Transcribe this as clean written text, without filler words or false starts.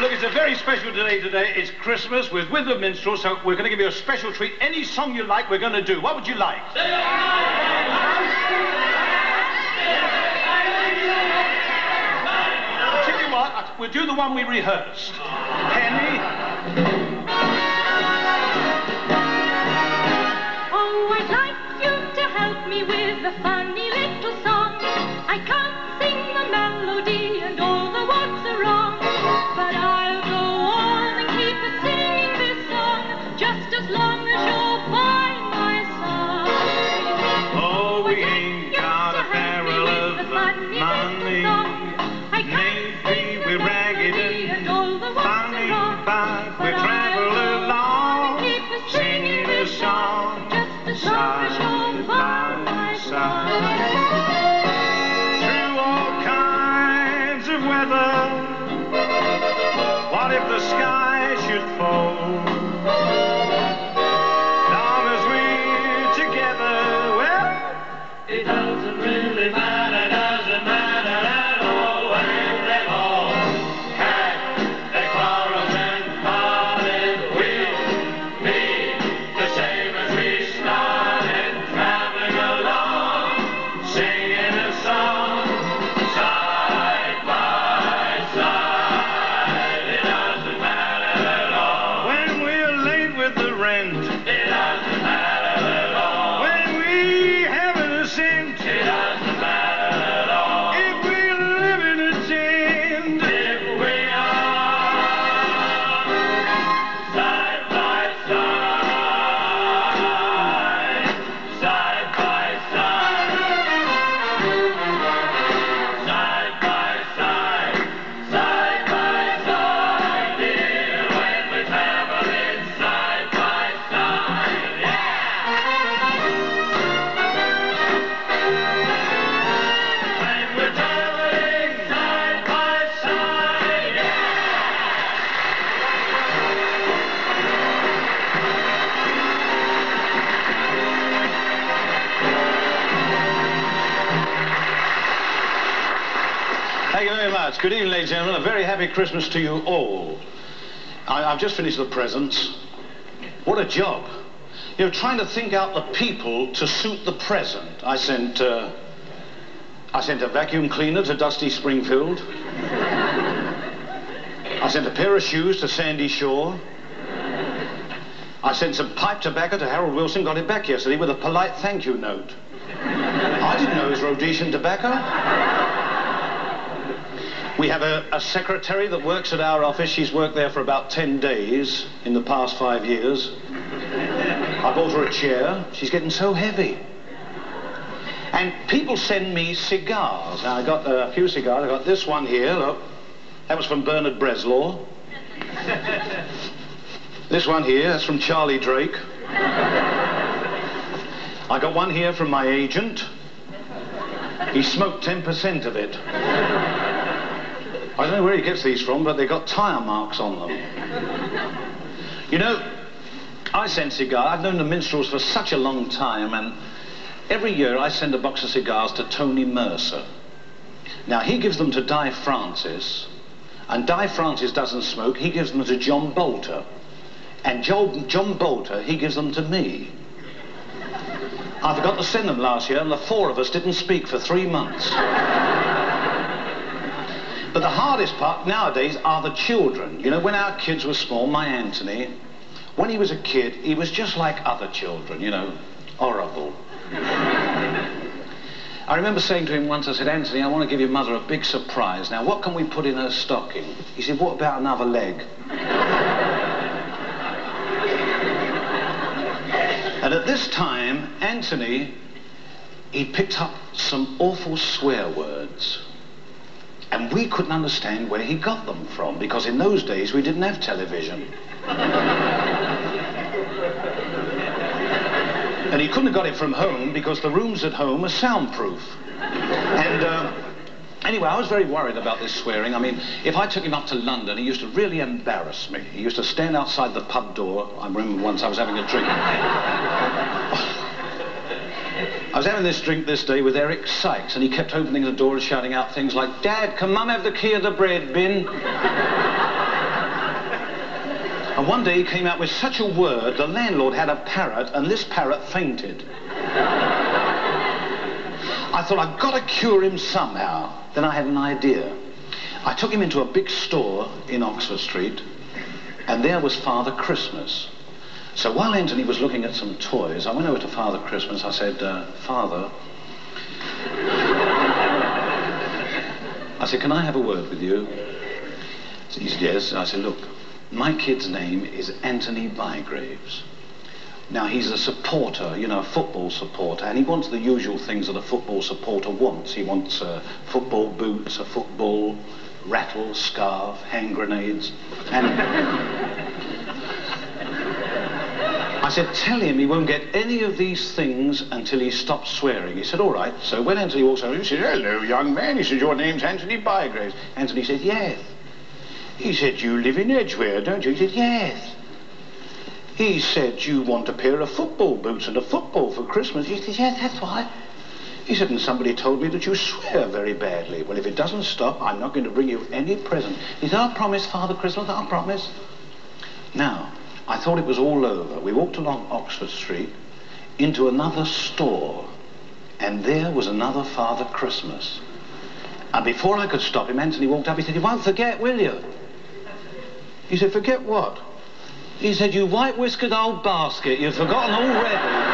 look, it's a very special day today. It's Christmas. We're with the minstrels, so we're going to give you a special treat. Any song you like, we're going to do. What would you like? I'll tell you what, we'll do the one we rehearsed. Penny? Oh, I'd like you to help me with a funny little song. I can't sing the melody and all the words are wrong, but I'll go on and keep singing this song just as long as you're by my side. Oh, we ain't got a barrel of money. Maybe we're raggedy and funny, but we travel along, singing a song just as long as you're by my side. Through all kinds of weather, what if the sky should fall? Long as we're together, well, it doesn't really matter, doesn't matter at all. When they've all had their quarrels and parted, we'll be the same as we started, traveling along, singing a song, side by side. It doesn't matter at all. When we're late with the rent, it doesn't matter at all. When we haven't a cent, it doesn't matter at all. If we live in a tent, if we are side by side, side by side, side by side, side by side, dear, when we're traveling side by side, yeah! When we're traveling side by side, yeah! Thank you very much. Good evening, ladies and gentlemen. A very happy Christmas to you all. I've just finished the presents. What a job. You know, trying to think out the people to suit the present. I sent a vacuum cleaner to Dusty Springfield. I sent a pair of shoes to Sandy Shore. I sent some pipe tobacco to Harold Wilson, got it back yesterday with a polite thank you note. I didn't know it was Rhodesian tobacco. We have a secretary that works at our office. She's worked there for about 10 days in the past 5 years. I bought her a chair. She's getting so heavy. And people send me cigars. Now, I got a few cigars. I got this one here, look. That was from Bernard Bresslaw. This one here, that's from Charlie Drake. I got one here from my agent. He smoked 10% of it. I don't know where he gets these from, but they've got tyre marks on them. You know, I send cigars. I've known the minstrels for such a long time, and every year I send a box of cigars to Tony Mercer. Now, he gives them to Di Francis, and Di Francis doesn't smoke. He gives them to John Bolter. And John Bolter, he gives them to me. I forgot to send them last year, and the four of us didn't speak for 3 months. But the hardest part nowadays are the children. You know, when our kids were small, my Anthony, when he was a kid, he was just like other children, you know, horrible. I remember saying to him once, I said, Anthony, I want to give your mother a big surprise. Now, what can we put in her stocking? He said, what about another leg? And at this time, Anthony, he picked up some awful swear words. And we couldn't understand where he got them from, because in those days we didn't have television. And he couldn't have got it from home because the rooms at home are soundproof. And anyway, I was very worried about this swearing. I mean, if I took him up to London, he used to really embarrass me. He used to stand outside the pub door. I remember once I was having a drink. I was having this drink this day with Eric Sykes, and he kept opening the door and shouting out things like, Dad, can Mum have the key of the bread bin? And one day he came out with such a word, the landlord had a parrot, and this parrot fainted. I thought, I've got to cure him somehow. Then I had an idea. I took him into a big store in Oxford Street, and there was Father Christmas. So while Anthony was looking at some toys, I went over to Father Christmas. I said, Father, I said, can I have a word with you? He said, yes. I said, look, my kid's name is Anthony Bygraves. Now, he's a supporter, you know, a football supporter, and he wants the usual things that a football supporter wants. He wants football boots, a football rattle, scarf, hand grenades, and I said, tell him he won't get any of these things until he stops swearing. He said, all right. So when Anthony walks over, he said, hello, young man. He said, your name's Anthony Bygraves. Anthony said, yes. He said, you live in Edgware, don't you? He said, yes. He said, you want a pair of football boots and a football for Christmas? He said, yes, that's right. He said, and somebody told me that you swear very badly. Well, if it doesn't stop, I'm not going to bring you any present. He said, I'll promise, Father Christmas, I'll promise. Now, I thought it was all over. We walked along Oxford Street into another store, and there was another Father Christmas. And before I could stop him, Anthony walked up. He said, you won't forget, will you? He said, forget what? He said, you white-whiskered old basket, you've forgotten already.